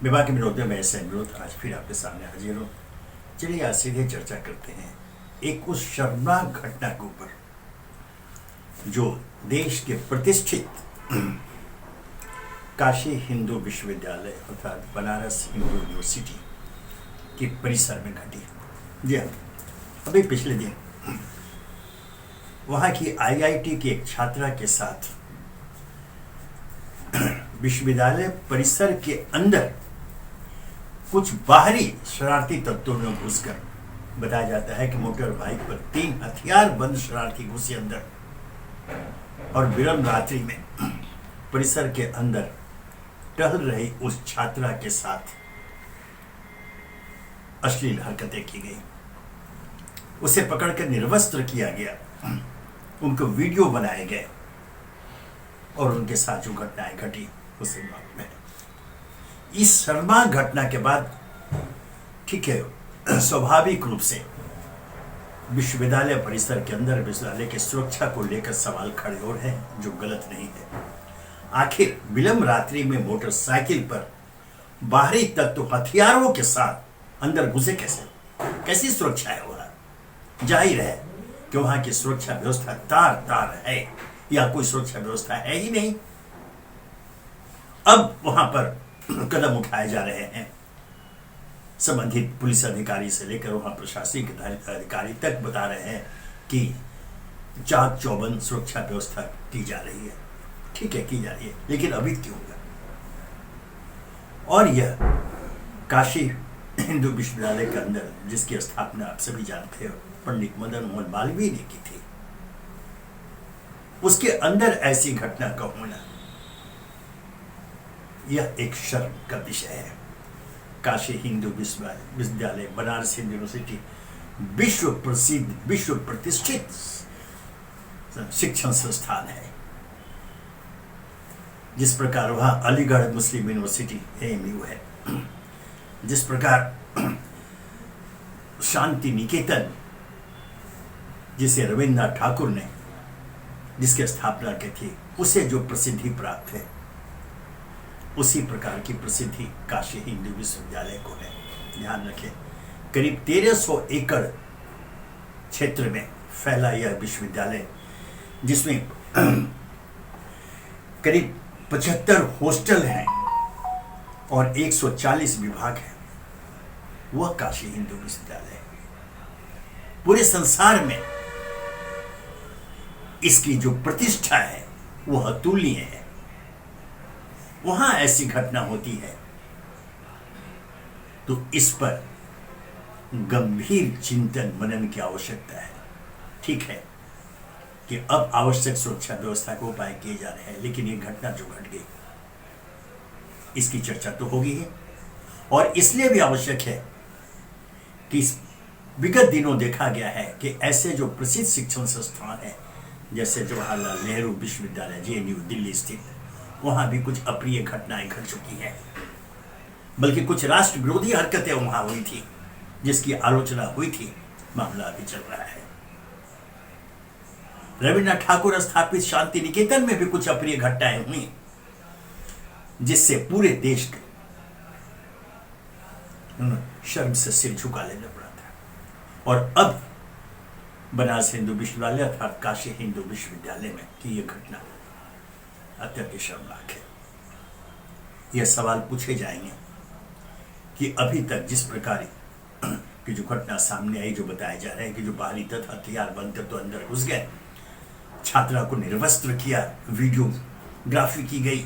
विवाह के विरोध में ऐसे विरोध आज फिर आपके सामने हाजिर हूँ। चलिए आज सीधे चर्चा करते हैं एक उस शर्मनाक घटना के ऊपर जो देश के प्रतिष्ठित काशी हिंदू विश्वविद्यालय अर्थात बनारस हिंदू यूनिवर्सिटी के परिसर में घटी। जी हाँ, अभी पिछले दिन वहाँ की आईआईटी की एक छात्रा के साथ विश्वविद्यालय परिसर के अंदर कुछ बाहरी शरारती तत्वों ने घुसकर, बताया जाता है कि मोटर बाइक पर 3 हथियारबंद शरारती घुसे अंदर और विलंब रात्रि में परिसर के अंदर टहल रही उस छात्रा के साथ अश्लील हरकतें की गई। उसे पकड़कर निर्वस्त्र किया गया, उनको वीडियो बनाए गए और उनके साथ जो घटनाएं घटी उसे मालूम है। इस शर्मनाक घटना के बाद ठीक है, स्वाभाविक रूप से विश्वविद्यालय परिसर के अंदर विश्वविद्यालय की सुरक्षा को लेकर सवाल खड़े हो रहे हैं, जो गलत नहीं है। आखिर विलंब रात्रि में मोटरसाइकिल पर बाहरी तत्व हथियारों के साथ अंदर घुसे कैसी सुरक्षा है वहां? जाहिर है कि वहां की सुरक्षा व्यवस्था तार है या कोई सुरक्षा व्यवस्था है ही नहीं। अब वहां पर कदम उठाए जा रहे हैं। संबंधित पुलिस अधिकारी से लेकर वहां प्रशासनिक अधिकारी तक बता रहे हैं कि चाक चौबंद सुरक्षा व्यवस्था की जा रही है। ठीक है, की जा रही है, लेकिन अभी क्यों होगा? और यह काशी हिंदू विश्वविद्यालय के अंदर जिसकी स्थापना आप सभी जानते हो पंडित मदन मोहन मालवीय ने की थी, उसके अंदर ऐसी घटना का होना यह एक शर्म का विषय है। काशी हिंदू विश्वविद्यालय बनारस हिंदू यूनिवर्सिटी विश्व प्रसिद्ध विश्व प्रतिष्ठित शिक्षण संस्थान है। जिस प्रकार वहां अलीगढ़ मुस्लिम यूनिवर्सिटी AMU है, जिस प्रकार शांति निकेतन जिसे रविन्द्रनाथ ठाकुर ने जिसकी स्थापना की थी उसे जो प्रसिद्धि प्राप्त है, उसी प्रकार की प्रसिद्धि काशी हिंदू विश्वविद्यालय को है। ध्यान रखें, करीब 1300 एकड़ क्षेत्र में फैला यह विश्वविद्यालय, जिसमें करीब 75 हॉस्टल हैं और 140 विभाग हैं, वह काशी हिंदू विश्वविद्यालय है। पूरे संसार में इसकी जो प्रतिष्ठा है वह अतुलनीय है। वहां ऐसी घटना होती है तो इस पर गंभीर चिंतन मनन की आवश्यकता है। ठीक है कि अब आवश्यक सुरक्षा व्यवस्था के उपाय किए जा रहे हैं, लेकिन ये घटना जो घट गई इसकी चर्चा तो होगी ही, और इसलिए भी आवश्यक है कि विगत दिनों देखा गया है कि ऐसे जो प्रसिद्ध शिक्षण संस्थान है जैसे जवाहरलाल नेहरू विश्वविद्यालय JNU दिल्ली स्थित, वहां भी कुछ अप्रिय घटनाएं घट चुकी हैं, बल्कि कुछ राष्ट्र विरोधी हरकतें वहां हुई थी जिसकी आलोचना हुई थी। मामला अभी चल रहा है। रविन्द्रनाथ ठाकुर स्थापित शांति निकेतन में भी कुछ अप्रिय घटनाएं हुई जिससे पूरे देश को शर्म से सिर झुका लेना पड़ा था। और अब बनारस हिंदू विश्वविद्यालय अर्थात काशी हिंदू विश्वविद्यालय में की यह घटना अत्यंत शर्मनाक है। यह सवाल पूछे जाएंगे कि अभी तक जिस प्रकार की जो घटना सामने आई, जो बताया जा रहा है कि जो बाहरी तत्व हथियारबंद तो अंदर घुस गए, छात्रा को निर्वस्त्र किया, वीडियोग्राफी की गई,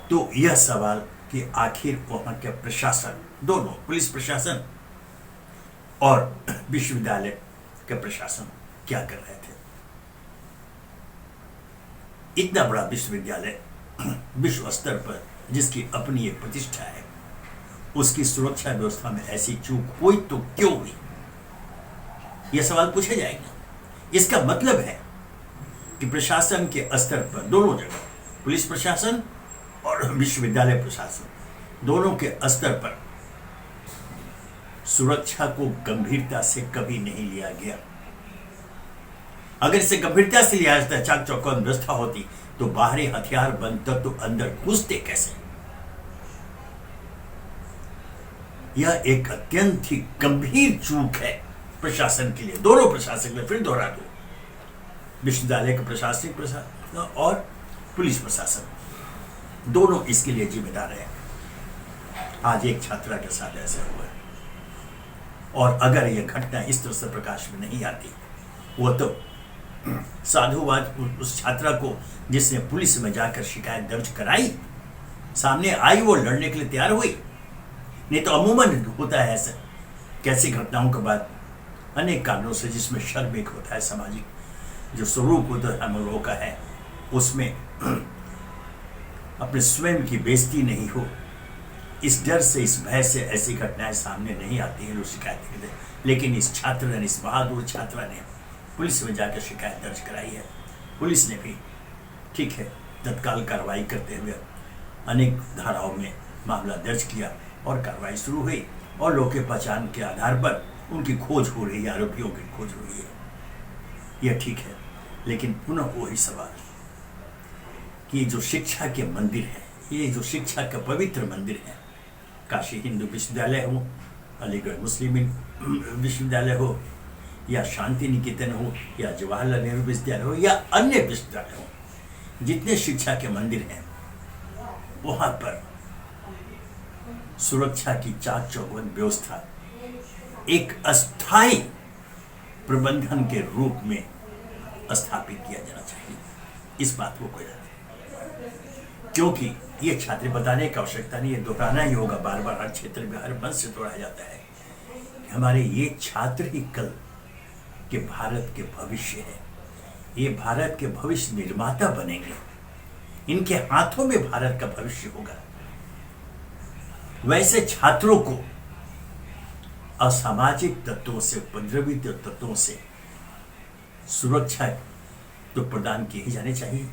तो यह सवाल कि आखिर वहां के प्रशासन, दोनों पुलिस प्रशासन और विश्वविद्यालय के प्रशासन क्या कर रहे थे? इतना बड़ा विश्वविद्यालय विश्व स्तर पर जिसकी अपनी एक प्रतिष्ठा है, उसकी सुरक्षा व्यवस्था में ऐसी चूक हुई तो क्यों हुई? यह सवाल पूछे जाएंगे। इसका मतलब है कि प्रशासन के स्तर पर दोनों जगह, पुलिस प्रशासन और विश्वविद्यालय प्रशासन, दोनों के स्तर पर सुरक्षा को गंभीरता से कभी नहीं लिया गया। अगर इसे गंभीरता से लिया जाता, चाक चौबंद व्यवस्था होती, तो बाहरी हथियार बंद तत्व तो अंदर घुसते कैसे? यह एक अत्यंत ही गंभीर चूक है प्रशासन के लिए, दोनों प्रशासन में। फिर दोहरा दो, विश्वविद्यालय का प्रशासनिक प्रशासन और पुलिस प्रशासन, दोनों इसके लिए जिम्मेदार है। आज एक छात्रा के साथ ऐसा हुआ है, और अगर यह घटना इस तरह से प्रकाश में नहीं आती, वो तो साधुवाद उस छात्रा को जिसने पुलिस में जाकर शिकायत दर्ज कराई, सामने आई, वो लड़ने के लिए तैयार हुई। नहीं तो अमूमन होता है ऐसा, कैसी घटनाओं के बाद अनेक कारणों से, जिसमें शर्म एक होता है, सामाजिक जो स्वरूप होता है हम लोगों का है, उसमें अपने स्वयं की बेइज्जती नहीं हो, इस डर से, इस भय से ऐसी घटनाएं सामने नहीं आती हैं लोग शिकायत के लिए। लेकिन इस छात्र ने, इस बहादुर छात्रा ने पुलिस में जाकर शिकायत दर्ज कराई है। पुलिस ने भी ठीक है तत्काल कार्रवाई करते हुए अनेक धाराओं में मामला दर्ज किया और कार्रवाई शुरू हुई, और लोगों के पहचान के आधार पर उनकी खोज हो रही है, आरोपियों की खोज हो रही है। यह ठीक है, लेकिन पुनः वही सवाल कि जो शिक्षा के मंदिर है, ये जो शिक्षा का पवित्र मंदिर है, काशी हिंदू विश्वविद्यालय हो, अलीगढ़ मुस्लिम विश्वविद्यालय हो, या शांति निकेतन हो, या जवाहरलाल नेहरू विश्वविद्यालय हो, या अन्य विश्वविद्यालय हो, जितने शिक्षा के मंदिर हैं वहां पर सुरक्षा की चाक चौबंद व्यवस्था एक अस्थायी प्रबंधन के रूप में स्थापित किया जाना चाहिए। इस बात को कोई, क्योंकि ये छात्र बताने की आवश्यकता नहीं है, दोहराना ही होगा बार बार, हर क्षेत्र में हर मंच से दोहराया जाता है कि हमारे ये छात्र ही कल के भारत के भविष्य है, ये भारत के भविष्य निर्माता बनेंगे, इनके हाथों में भारत का भविष्य होगा। वैसे छात्रों को असामाजिक तत्वों से, उपद्रवित तत्वों से सुरक्षा तो प्रदान किए ही जाने चाहिए।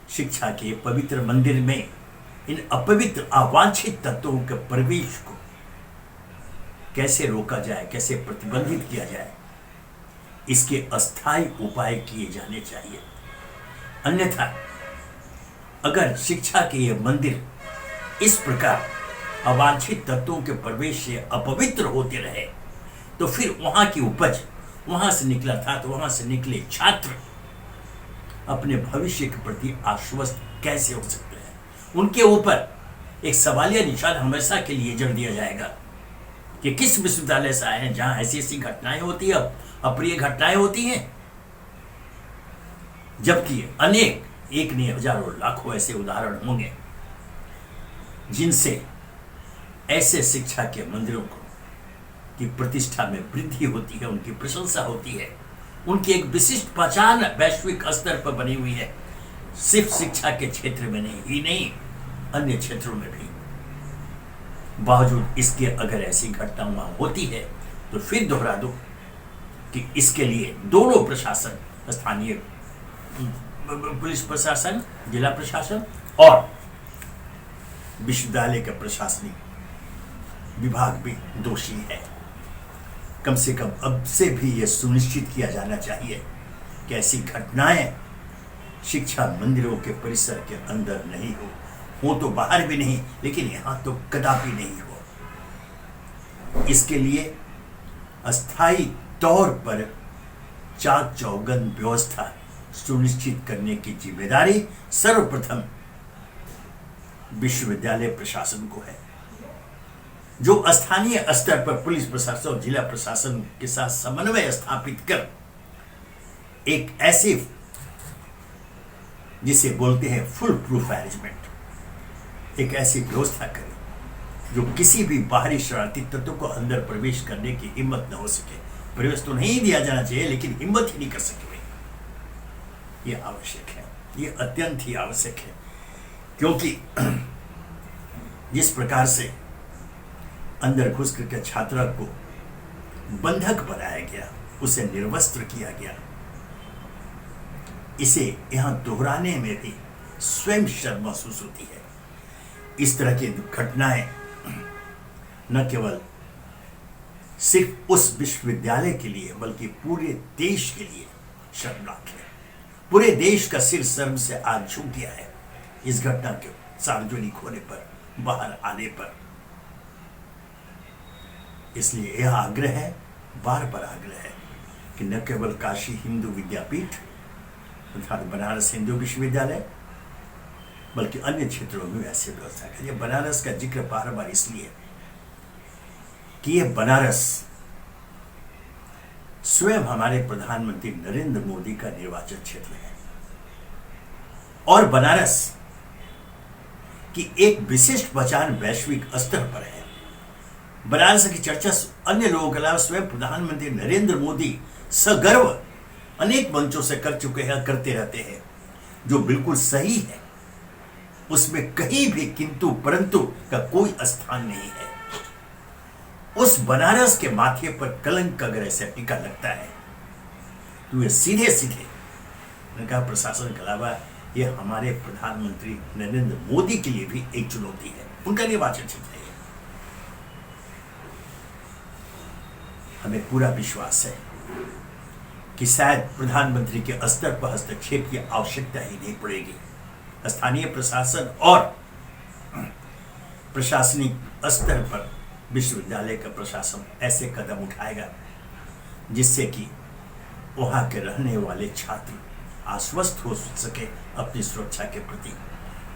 शिक्षा के पवित्र मंदिर में इन अपवित्र अवांछित तत्वों के प्रवेश को कैसे रोका जाए, कैसे प्रतिबंधित किया जाए, इसके अस्थायी उपाय किए जाने चाहिए। अन्यथा अगर शिक्षा के ये मंदिर इस प्रकार अवांछित तत्वों के प्रवेश से अपवित्र होते रहे, तो फिर वहां की उपज, वहां से निकला था तो वहां से निकले छात्र अपने भविष्य के प्रति आश्वस्त कैसे हो सकते हैं? उनके ऊपर एक सवालिया निशान हमेशा के लिए जड़ दिया जाएगा कि किस विश्वविद्यालय से आए हैं जहां ऐसी ऐसी घटनाएं होती है, अप्रिय घटनाएं होती हैं। जबकि अनेक, एक नहीं हजारों लाखों ऐसे उदाहरण होंगे जिनसे ऐसे शिक्षा के मंदिरों को की प्रतिष्ठा में वृद्धि होती है, उनकी प्रशंसा होती है, उनकी एक विशिष्ट पहचान वैश्विक स्तर पर बनी हुई है, सिर्फ शिक्षा के क्षेत्र में नहीं अन्य क्षेत्रों में भी। बावजूद इसके अगर ऐसी घटना वहां होती है तो फिर दोहरा दो कि इसके लिए दोनों प्रशासन, स्थानीय पुलिस प्रशासन, जिला प्रशासन और विश्वविद्यालय का प्रशासनिक विभाग भी दोषी है। कम से कम अब से भी यह सुनिश्चित किया जाना चाहिए कि ऐसी घटनाएं शिक्षा मंदिरों के परिसर के अंदर नहीं हो तो बाहर भी नहीं, लेकिन यहां तो कदापि नहीं हो। इसके लिए अस्थायी तौर पर चाक चौबंद व्यवस्था सुनिश्चित करने की जिम्मेदारी सर्वप्रथम विश्वविद्यालय प्रशासन को है, जो स्थानीय स्तर पर पुलिस प्रशासन और जिला प्रशासन के साथ समन्वय स्थापित कर एक ऐसे, जिसे बोलते हैं फुल प्रूफ अरेंजमेंट, एक ऐसी व्यवस्था करे जो किसी भी बाहरी शरारती तत्व को अंदर प्रवेश करने की हिम्मत न हो सके। प्रवेश तो नहीं दिया जाना चाहिए, लेकिन हिम्मत ही नहीं कर सके। यह आवश्यक है, यह अत्यंत ही आवश्यक है, क्योंकि जिस प्रकार से अंदर घुस करके छात्रा को बंधक बनाया गया, उसे निर्वस्त्र किया गया, इसे यहां दोहराने में भी स्वयं शर्म महसूस होती है। इस तरह की घटनाएं न केवल सिर्फ उस विश्वविद्यालय के लिए बल्कि पूरे देश के लिए शर्मनाक है, पूरे देश का सिर शर्म से आज झुक गया है इस घटना के सार्वजनिक होने पर, बाहर आने पर। इसलिए यह आग्रह है, बार बार आग्रह है कि न केवल काशी हिंदू विद्यापीठ अर्थात बनारस हिंदू विश्वविद्यालय, बल्कि अन्य क्षेत्रों में ऐसे व्यवस्था करिए। बनारस का जिक्र बार बार इसलिए कि यह बनारस स्वयं हमारे प्रधानमंत्री नरेंद्र मोदी का निर्वाचन क्षेत्र है और बनारस की एक विशिष्ट पहचान वैश्विक स्तर पर है। बनारस की चर्चा अन्य लोगों के अलावा स्वयं प्रधानमंत्री नरेंद्र मोदी सगर्व अनेक मंचों से कर चुके हैं, करते रहते हैं, जो बिल्कुल सही है। उसमें कहीं भी किंतु परंतु का कोई स्थान नहीं है। उस बनारस के माथे पर कलंक अगर ऐसे टीका लगता है तो ये सीधे सीधे उनका प्रशासन के अलावा ये हमारे प्रधानमंत्री नरेंद्र मोदी के लिए भी एक चुनौती है। उनका निर्वाचन क्षेत्र है। हमें पूरा विश्वास है कि शायद प्रधानमंत्री के स्तर पर हस्तक्षेप की आवश्यकता ही नहीं पड़ेगी। स्थानीय प्रशासन और प्रशासनिक स्तर पर विश्वविद्यालय का प्रशासन ऐसे कदम उठाएगा जिससे कि वहां के रहने वाले छात्र आश्वस्त हो सके अपनी सुरक्षा के प्रति,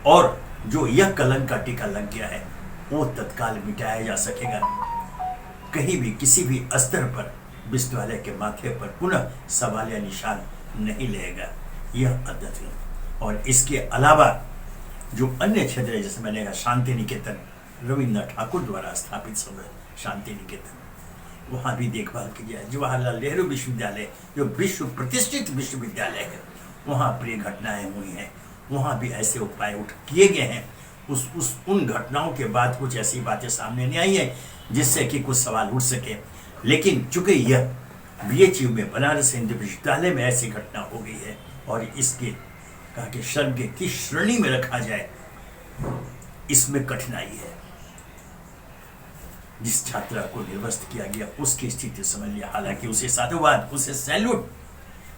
और जो यह कलंक का टीका लग गया है वो तत्काल मिटाया जा सकेगा। कहीं भी किसी भी स्तर पर विश्वविद्यालय के माथे पर पुनः सवालिया निशान नहीं लगेगा। यह अद्यतन और इसके अलावा जो अन्य क्षेत्र है, जैसे मैंने कहा शांति निकेतन, रविन्द्रनाथ ठाकुर द्वारा स्थापित शांति निकेतन, वहाँ भी देखभाल की जाए। जवाहरलाल नेहरू विश्वविद्यालय जो विश्व प्रतिष्ठित विश्वविद्यालय है, वहाँ प्रिय घटनाएं हुई हैं, वहाँ भी ऐसे उपाय किए गए हैं। उन घटनाओं के बाद कुछ ऐसी बातें सामने नहीं आई है जिससे कि कुछ सवाल उठ सके। लेकिन चूंकि यह BHU में बनारस हिंदू विश्वविद्यालय में ऐसी घटना हो गई है और इसके कहा कि शर्म के किस श्रेणी में रखा जाए, इसमें कठिनाई है। जिस छात्रा को निर्वस्त किया गया उसकी स्थिति समझ लिया। हालांकि उसे साधुवाद, उसे सैल्यूट,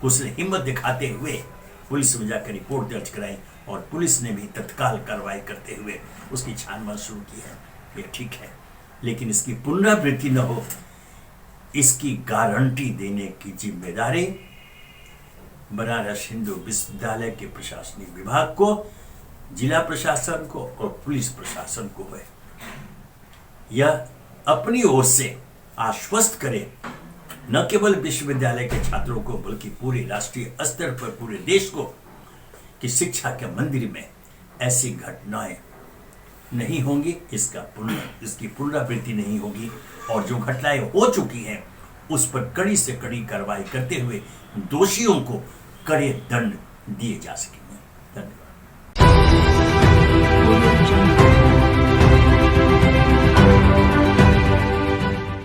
उसने हिम्मत दिखाते हुए पुलिस में जाकर रिपोर्ट दर्ज कराई और पुलिस ने भी तत्काल कार्रवाई करते हुए उसकी छानबीन शुरू की है। ये ठीक है, लेकिन इसकी पुनरावृत्ति न हो, इसकी गारंटी देने की जिम्मेदारी बनारस हिंदू विश्वविद्यालय के प्रशासनिक विभाग को, जिला प्रशासन को और पुलिस प्रशासन को है। यह अपनी ओर से आश्वस्त करे न केवल विश्वविद्यालय के छात्रों को बल्कि पूरे राष्ट्रीय स्तर पर पूरे देश को कि शिक्षा के मंदिर में ऐसी घटनाएं नहीं होंगी, इसकी पुनरावृत्ति नहीं होगी और जो घटनाएं हो चुकी हैं उस पर कड़ी से कड़ी कार्रवाई करते हुए दोषियों को कड़े दंड दिए जा सके।